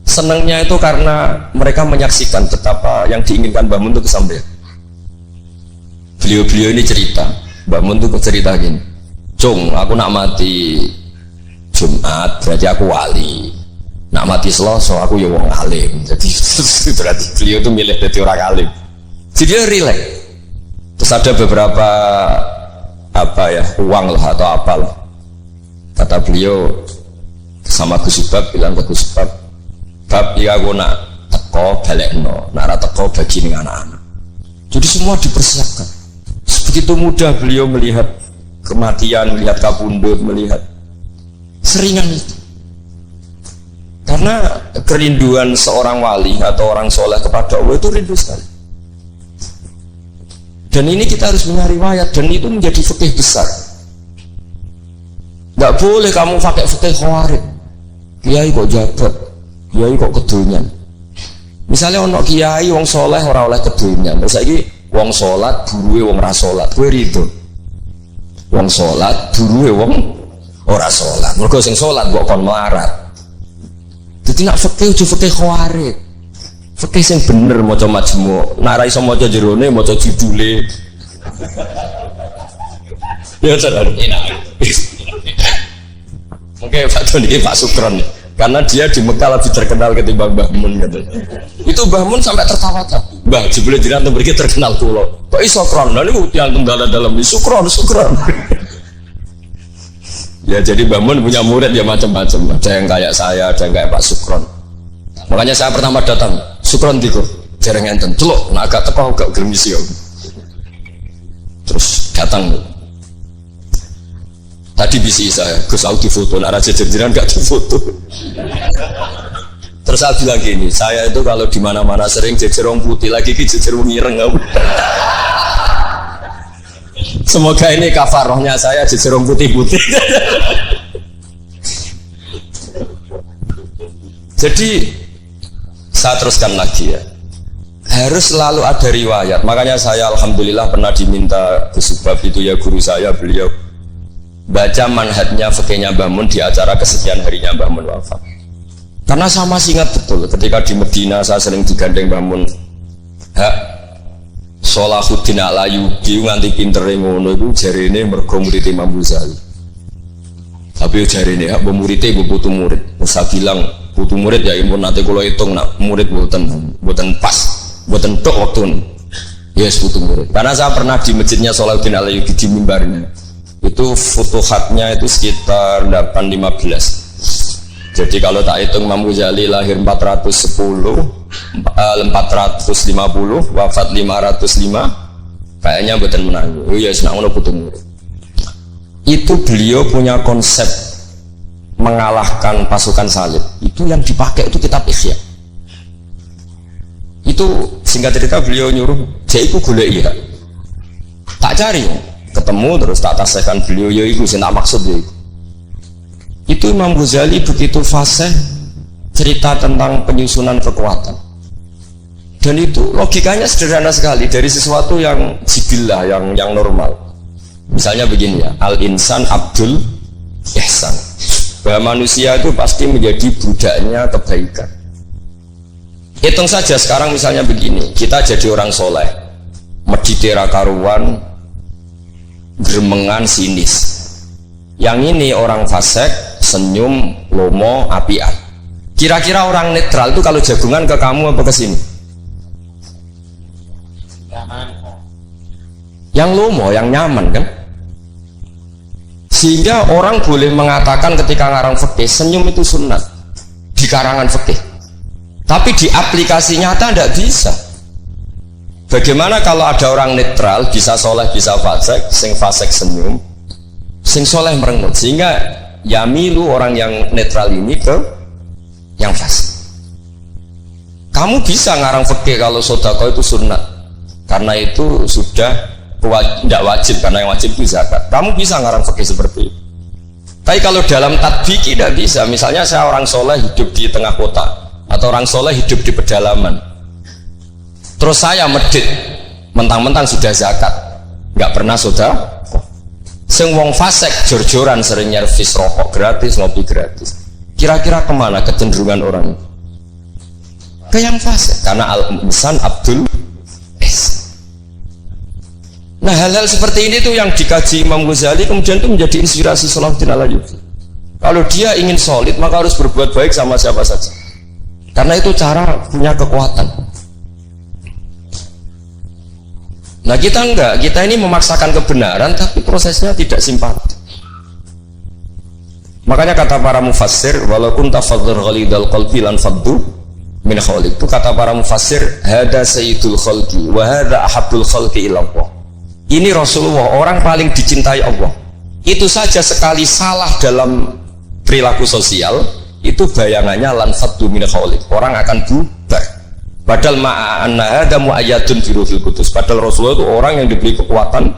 Senangnya itu karena mereka menyaksikan betapa yang diinginkan Mbah Mun itu kesampaian. Beliau-beliau ini cerita, Mbah Mun itu cerita gini, Cung, aku nak mati Jumat berarti aku wali. Nak mati Selasa aku ya wong alim. Jadi berarti beliau itu milih jadi orang alim. Jadi dia relax. Terus ada beberapa apa ya, uang lah atau apalah. Kata beliau sama Gus Subab, bilang ke Gus Subab, bab ya aku nak teko balekno, nak ra teko bagi ning anak-anak. Jadi semua dipersiapkan. Begitu mudah beliau melihat kematian, melihat kapundhut, melihat seringan itu. Karena kerinduan seorang wali atau orang soleh kepada Allah itu rindu sekali. Dan ini kita harus punya riwayat, dan itu menjadi fikih besar. Nggak boleh kamu pakai fikih khawarij. Kiai kok jabat, kiai kok kedonyan. Misalnya ono kiai wong soleh ora oleh kedonyan. Saiki wong salat buruhe wong ora salat, kowe rido. Wong salat buruhe wong ora salat. Mergo sing salat kok kon melarat. Jadi nak fikih udah fikih khawarij, fikih yang bener maca majmu', nak ra iso maca jerone maca judule. Ya sadar. Oke Pak Doni, Pak Sukron, karena dia di Mekah lebih terkenal ketimbang Mbah Mun gitu. Itu Mbah Mun sampai tertawa-tawa. Mbah jebule jenengan mriki terkenal kula. Kok iso kron? Lah niku tiyang tunggal dalam sukron. Ya jadi Mbah Mun punya murid ya macam-macam. Ada yang kayak saya, ada yang kayak Pak Sukron. Makanya saya pertama datang, Sukron tiku, jarang enten, celok, nak agak teko agak germisi ya. Terus datang. Tadi bisi saya, Gus aku difoto, nak raja jenengan gak difoto. Terus saya bilang gini, saya itu kalau di mana-mana sering jejer wong putih, lagi ki jejer wong ireng. Semoga ini kafarohnya saya jejer wong putih-putih. Jadi saya teruskan lagi ya, harus selalu ada riwayat. Makanya saya alhamdulillah pernah diminta Gus Subab itu ya guru saya, beliau baca manhajnya fikihnya Mbah Mun di acara kesekian harinya Mbah Mun wafat. Karena saya masih ingat betul ketika di Medina saya sering digandeng Mbah Mun. Sholahuddin Al-Ayyubi nganti pintere ngono iku jarine mergo murid Imam Ghazali. Tapi jarine hak murid ibu putu murid. Saya bilang putu murid ya impun nanti kula hitung nak murid mboten pas, mboten tok waktune. Yes putu murid. Karena saya pernah di masjidnya Sholahuddin Al-Ayyubi di mimbarnya. Itu futuhatnya itu sekitar 815. Jadi kalau tak hitung Imam Ghazali lahir 410, 450, wafat 505, kayaknya mboten menang. Oh ya senang ngono putu murid. Itu beliau punya konsep mengalahkan pasukan salib itu yang dipakai itu kitab Ihya. Itu singkat cerita beliau nyuruh dia itu golek ya tak cari ketemu terus tak tasihkan beliau ya itu saya tak maksud ya itu Imam Ghazali begitu fasih cerita tentang penyusunan kekuatan dan itu logikanya sederhana sekali dari sesuatu yang jibillah yang normal. Misalnya begini ya, al-insan abdul ihsan, bahwa manusia itu pasti menjadi budaknya kebaikan. Hitung saja sekarang misalnya begini, kita jadi orang soleh meditera karuan gremengan sinis, yang ini orang fasik senyum lomo apian. Kira-kira orang netral itu kalau jagungan ke kamu apa ke sini? Yang lomo, yang nyaman kan? Sehingga orang boleh mengatakan ketika ngarang fikih senyum itu sunat di karangan fikih, tapi di aplikasi nyata tidak bisa. Bagaimana kalau ada orang netral bisa soleh bisa fasik, sing fasik senyum, sing soleh merengut, sehingga yamilu orang yang netral ini ke yang fasik. Kamu bisa ngarang fikih kalau sedekah itu sunat, karena itu sudah tidak wajib, karena yang wajib itu zakat. Kamu bisa ngarang fikih seperti itu. Tapi kalau dalam tatbiki tidak bisa. Misalnya saya orang soleh hidup di tengah kota, atau orang soleh hidup di pedalaman, terus saya medit mentang-mentang sudah zakat, nggak pernah sudah. Sing wong fasik jor-joran sering nyervis rokok gratis, ngopi gratis. Kira-kira kemana kecenderungan orang? Ke yang fasik, karena al-insan abdul ihsan. Nah hal-hal seperti ini tuh yang dikaji Imam Ghazali kemudian itu menjadi inspirasi Salahuddin Al-Ayyubi. Kalau dia ingin solid maka harus berbuat baik sama siapa saja, karena itu cara punya kekuatan. Nah kita enggak, kita ini memaksakan kebenaran tapi prosesnya tidak simpati. Makanya kata para mufassir, walaupun tafadzur ghalidal qalbi lan faddu min khaliq, itu kata para mufassir, hada sayyidul khalqi wa hada ahabbul khalqi ila Allah. Ini Rasulullah, orang paling dicintai Allah. Itu saja sekali salah dalam perilaku sosial, itu bayangannya lan faddu min khaliq, orang akan bubar. Padahal ma'anna hada mu'ayyadun fi ruhil qudus. Padahal Rasulullah itu orang yang diberi kekuatan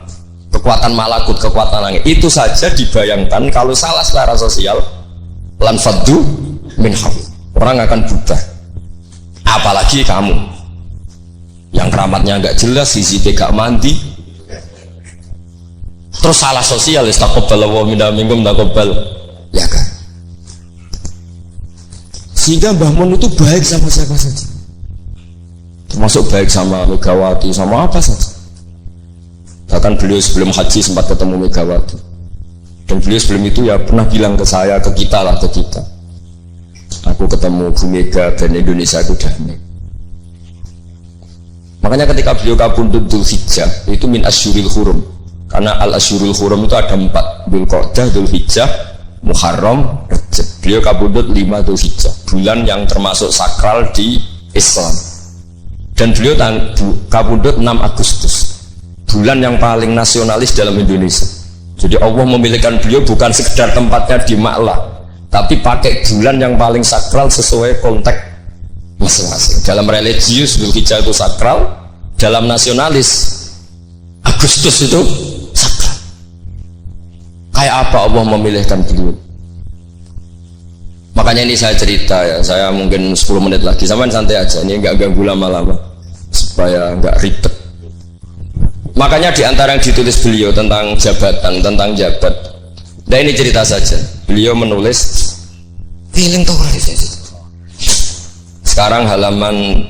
malakut, kekuatan langit. Itu saja dibayangkan kalau salah secara sosial lan faddu min khaliq, orang akan bubar. Apalagi kamu yang keramatnya nggak jelas, sisi gak mandi, terus salah sosial, istaqabbal wa minna minkum taqabbal, ya kan? Sehingga Mbah Mun itu baik sama siapa saja, termasuk baik sama Megawati, sama apa saja. Bahkan beliau sebelum haji sempat ketemu Megawati, dan beliau sebelum itu ya pernah bilang ke saya, ke kita lah, ke kita, aku ketemu Bu Mega dan Indonesia itu damai. Makanya ketika beliau kabundut Dzulhijjah itu min asyuril hurum, karena al-asyurul hurum itu ada 4, Dzulqa'dah, Dzulhijjah, Muharram, Rajab. Beliau kabundut 5 Dzulhijjah, bulan yang termasuk sakral di Islam. Dan beliau kabundut 6 Agustus, bulan yang paling nasionalis dalam Indonesia. Jadi Allah memilihkan beliau bukan sekedar tempatnya di Ma'lah, tapi pakai bulan yang paling sakral sesuai konteks masing-masing. Dalam religius Dzulhijjah itu sakral, dalam nasionalis Agustus itu sakral. Kayak apa Allah memilihkan beliau? Makanya ini saya cerita ya, saya mungkin 10 menit lagi, sama santai aja, ini nggak ganggu lama-lama supaya nggak ribet. Makanya diantara yang ditulis beliau tentang jabatan, tentang jabat, nah ini cerita saja. Beliau menulis feeling tuh sekarang halaman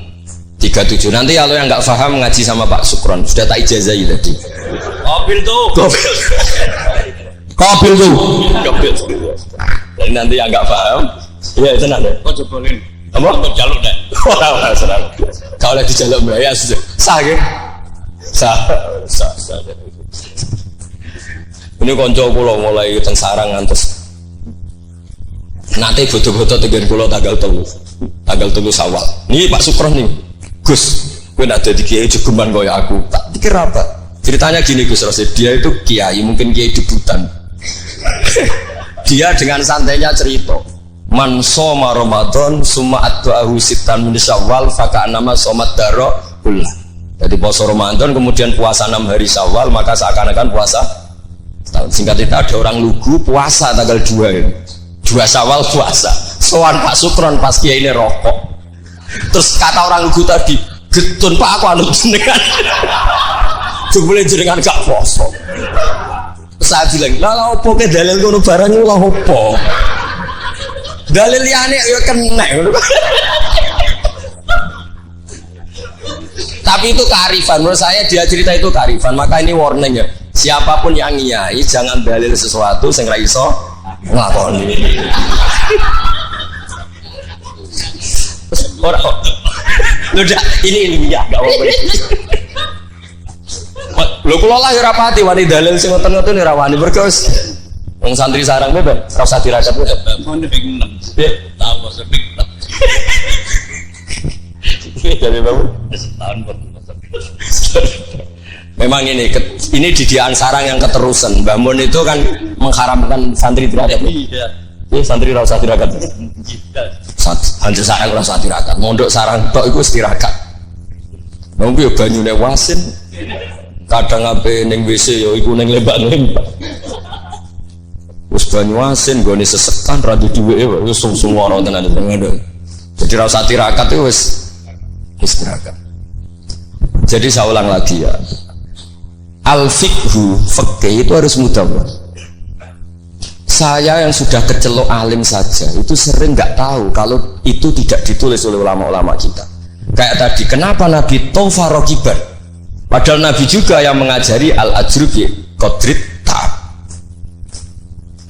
37. Nanti kalau yang nggak paham ngaji sama Pak Sukron, sudah tak ijazahi tadi. Kobil tuh. Jadi nanti yang nggak paham, iya tenang deh. Kau jebolin. Apa? Kau jaluk deh. Wah, senang. Kau lagi jaluk ya sudah. Sah ya? Sah. Ini konco kulo mulai teng sarang ngantos. Nanti foto-foto tegen kulo tanggal 3 Syawal. Nih Pak Sukron nih. Gus, gue nak jadi kiai jegeman kaya aku. Tak pikir apa? Ceritanya gini Gus Rosid, dia itu kiai, mungkin kiai debutan. dia dengan santainya cerita, man soma Ramadan summa addu'ahu sitan min Syawal faka'annama somat daro kullah. Jadi puasa Ramadan kemudian puasa 6 hari Syawal maka seakan-akan puasa tahun. Singkat cerita ada orang lugu puasa tanggal 2 ini. 2 Syawal puasa. Sowan Pak Sukron pas kiai ini rokok. Terus kata orang lugu tadi, "Getun Pak aku anu jenengan." Jebule jenengan gak poso. Saya bilang, "Lah opo ke dalil ngono barang iku lha opo?" Dalil liyane ya kena ngono. Tapi itu kearifan, menurut saya dia cerita itu kearifan, maka ini warning ya. Siapapun yang ngiyai jangan dalil sesuatu sing ra iso nglakoni. Ora kok. Udah, ini ya, enggak apa-apa. Lho kula lah ora pati wani dalil sing ngoten-ngoten ora wani mergo wong santri sarang kowe ora usah dirakat kowe. Mun ping 6. Nggih, tak apa sepik. Jadi baru setahun memang ini didikan sarang yang keterusan. Mbah Mun itu kan mengharamkan santri tirakat. Iya. Santri ora usah tirakat. Santri sarang ora usah tirakat. Mondok sarang tok iku istirahat. Wong piye banyune wasin. Kadang ape ning WC ya iku ning lembak-lembak. Wis banyu asin gone sesekan ra duweke wis sung-sungara tenan ngono. Jadi ra usah tirakat itu wis istirahat. Jadi saya ulang lagi ya. Al-fiqhu, fikih itu harus mudawwan. Saya yang sudah kecelok alim saja itu sering nggak tahu kalau itu tidak ditulis oleh ulama-ulama kita. Kayak tadi, kenapa Nabi tofa rokiban? Padahal Nabi juga yang mengajari al-ajru bi qadrit ta'ab.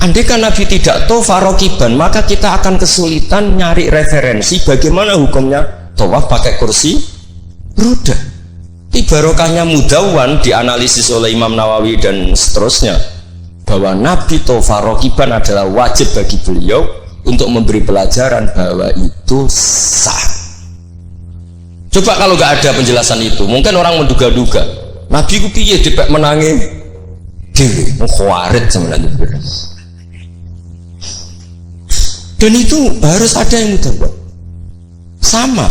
Andaikan Nabi tidak tofa rokiban, maka kita akan kesulitan nyari referensi bagaimana hukumnya tawaf pakai kursi roda. Barokahnya mudawwan dianalisis oleh Imam Nawawi dan seterusnya bahwa Nabi tofa rokiban adalah wajib bagi beliau untuk memberi pelajaran bahwa itu sah. Coba kalau nggak ada penjelasan itu, mungkin orang menduga-duga Nabi ku piye dipek menangi dewe, khawarit sebenarnya. Dan itu harus ada yang mudawwan. Sama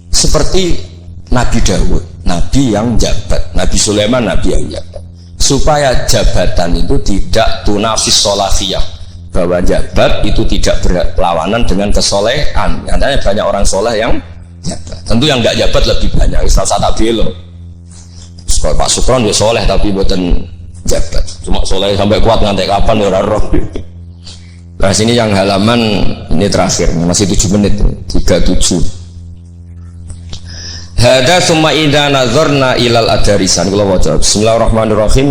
seperti Nabi Dawud, Nabi yang jabat, Nabi Sulaiman, Nabi yang jabat, supaya jabatan itu tidak tunafis solafiyah, bahwa jabat itu tidak berlawanan dengan kesolehan. Nyatanya banyak orang soleh yang jabat. Tentu yang nggak jabat lebih banyak. Islam tak belo. Pak Sukron dia soleh tapi buatan jabat. Cuma soleh sampai kuat ngantek kapan ya roh. Nah sini yang halaman ini terakhir, masih 7 menit, 37. Hada summa idza nazarna ilal adarisan. Kula waca. Bismillahirrahmanirrahim.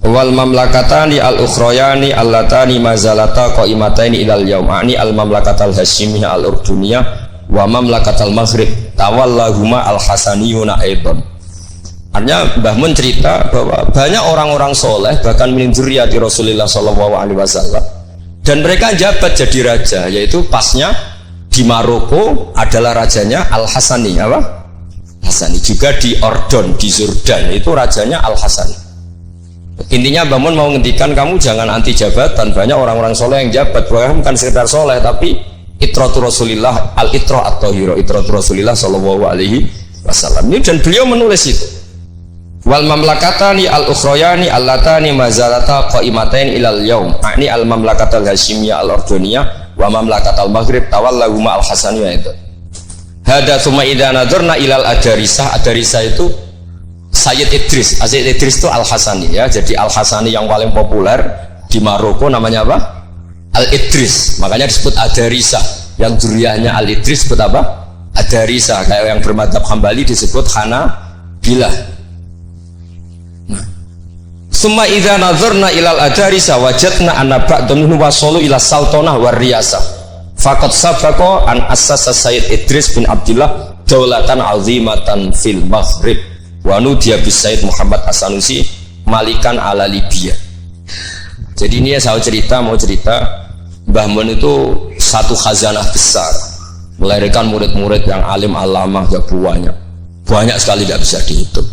Wal mamlakatani al ukhrayani allatani mazalata qaimataini ilal yaum. Ani al mamlakatal hasyimiyah al urduniyah wa mamlakatal maghrib tawallahuma al hasaniyuna aidan. Artinya Mbah Mun cerita bahwa banyak orang-orang soleh bahkan min dzurriyyati Rasulullah sallallahu alaihi wasallam dan mereka jabat jadi raja, yaitu pasnya di Maroko adalah rajanya Al-Hasani, apa? Hasani. Juga di Ordon, di Jordan itu rajanya Al-Hasani. Intinya Mbah Mun mau ngendikan kamu jangan anti jabatan. Banyak orang-orang soleh yang jabat, bukan sekedar soleh tapi itratu Rasulillah, al-itra at-tahira, itratu Rasulillah sallallahu alaihi wasallam. Dan beliau menulis itu. Wal mamlakatani al-ukhrayani allatani mazalata qaimatain ilal yaum. Ini al-mamlakatal hasyimiyah al-ordoniyah wa mamlakatal maghrib tawallahuma al-hasaniyah itu. Hada summa idza nadzarna ilal adarisah. Adarisah itu Sayyid Idris. Sayyid Idris itu Al-Hasani ya. Jadi Al-Hasani yang paling populer di Maroko namanya apa? Al-Idris. Makanya disebut Adarisah. Yang dzurriyyahnya Al-Idris disebut apa? Adarisah. Kayak yang bermadzhab Hambali disebut Hanabilah. Summa idza nazarna ilal adarisa wajadna anna ba'dhum wasalu ila sultanah war riyasah. Faqad sabaqa an assasa Sayyid Idris bin Abdullah daulatan azimatan fil Maghrib wa nudiya bis Sayyid Muhammad As-Sanusi malikan ala Libya. Jadi ini ya saya mau cerita Mbah Mun itu satu khazanah besar, melahirkan murid-murid yang alim alamah ya banyak sekali tidak bisa dihitung.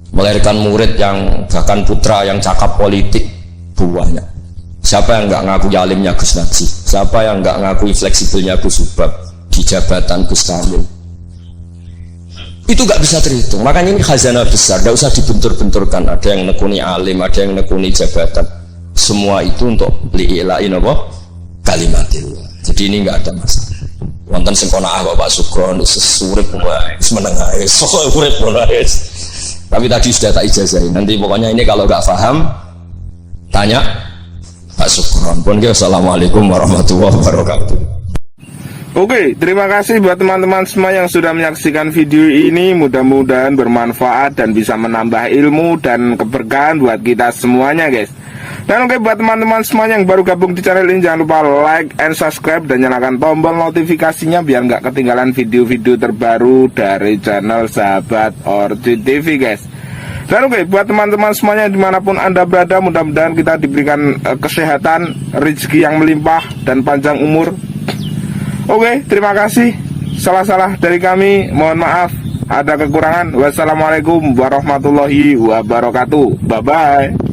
Melahirkan murid yang bahkan putra yang cakap politik banyak. Siapa yang nggak ngakui alimnya Gus Najib? Siapa yang nggak ngakui fleksibelnya Gus Subab di jabatan Gus Kamil? Itu nggak bisa terhitung. Makanya ini khazanah besar, tidak usah dibentur-benturkan. Ada yang nekuni alim, ada yang nekuni jabatan. Semua itu untuk li'ilain apa? Kalimatillah. Jadi ini nggak ada masalah. Wonten sing kono Bapak Sugron sesurip wae, menengah urip wae. Tapi tadi sudah tak ijazahin. Nanti pokoknya ini kalau nggak paham tanya Pak Sugron. Pun assalamualaikum warahmatullahi wabarakatuh.
Oke, terima kasih buat teman-teman semua yang sudah menyaksikan video ini. Mudah-mudahan bermanfaat dan bisa menambah ilmu dan keberkahan buat kita semuanya, guys. Dan oke, buat teman-teman semuanya yang baru gabung di channel ini, jangan lupa like and subscribe dan nyalakan tombol notifikasinya biar nggak ketinggalan video-video terbaru dari channel Sahabat Orji TV, guys. Dan oke, buat teman-teman semuanya dimanapun Anda berada, mudah-mudahan kita diberikan kesehatan, rezeki yang melimpah dan panjang umur. Oke, terima kasih. Salah-salah dari kami, mohon maaf. Ada kekurangan. Wassalamualaikum warahmatullahi wabarakatuh. Bye-bye.